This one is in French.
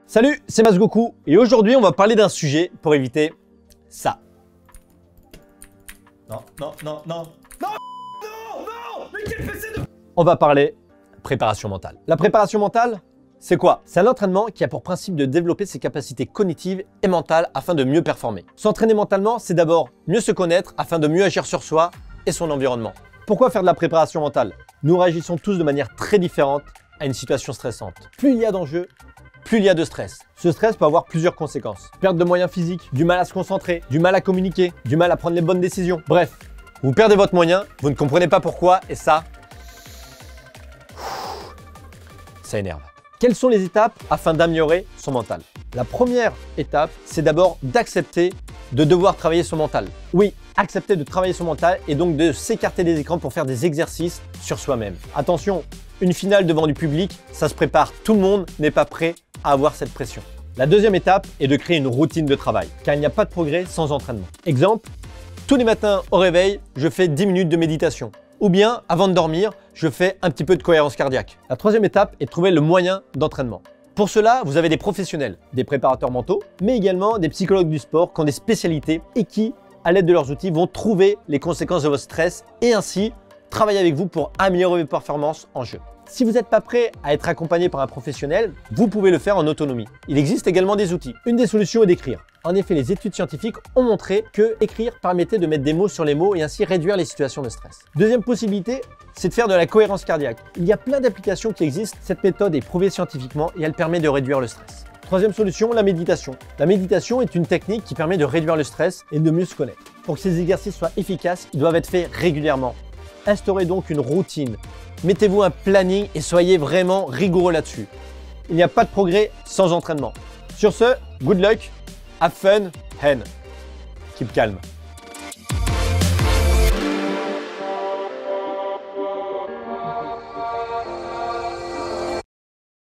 Salut, c'est Masgoku et aujourd'hui on va parler d'un sujet pour éviter ça. Non, non, non, non, non, non, non, mais quel PC de... On va parler préparation mentale. La préparation mentale, c'est quoi? C'est un entraînement qui a pour principe de développer ses capacités cognitives et mentales afin de mieux performer. S'entraîner mentalement, c'est d'abord mieux se connaître afin de mieux agir sur soi et son environnement. Pourquoi faire de la préparation mentale? Nous réagissons tous de manière très différente à une situation stressante. Plus il y a d'enjeux, plus il y a de stress. Ce stress peut avoir plusieurs conséquences. Perte de moyens physiques, du mal à se concentrer, du mal à communiquer, du mal à prendre les bonnes décisions. Bref, vous perdez votre moyen, vous ne comprenez pas pourquoi et ça énerve. Quelles sont les étapes afin d'améliorer son mental? La première étape, c'est d'abord d'accepter de devoir travailler son mental. Oui, accepter de travailler son mental et donc de s'écarter des écrans pour faire des exercices sur soi-même. Attention, une finale devant du public, ça se prépare. Tout le monde n'est pas prêt à avoir cette pression. La deuxième étape est de créer une routine de travail, car il n'y a pas de progrès sans entraînement. Exemple, tous les matins au réveil, je fais 10 minutes de méditation. Ou bien, avant de dormir, je fais un petit peu de cohérence cardiaque. La troisième étape est de trouver le moyen d'entraînement. Pour cela, vous avez des professionnels, des préparateurs mentaux, mais également des psychologues du sport qui ont des spécialités et qui, à l'aide de leurs outils, vont trouver les conséquences de votre stress et ainsi travailler avec vous pour améliorer vos performances en jeu. Si vous n'êtes pas prêt à être accompagné par un professionnel, vous pouvez le faire en autonomie. Il existe également des outils. Une des solutions est d'écrire. En effet, les études scientifiques ont montré que écrire permettait de mettre des mots sur les mots et ainsi réduire les situations de stress. Deuxième possibilité, c'est de faire de la cohérence cardiaque. Il y a plein d'applications qui existent. Cette méthode est prouvée scientifiquement et elle permet de réduire le stress. Troisième solution, la méditation. La méditation est une technique qui permet de réduire le stress et de mieux se connaître. Pour que ces exercices soient efficaces, ils doivent être faits régulièrement. Instaurez donc une routine. Mettez-vous un planning et soyez vraiment rigoureux là-dessus. Il n'y a pas de progrès sans entraînement. Sur ce, good luck, have fun and keep calm.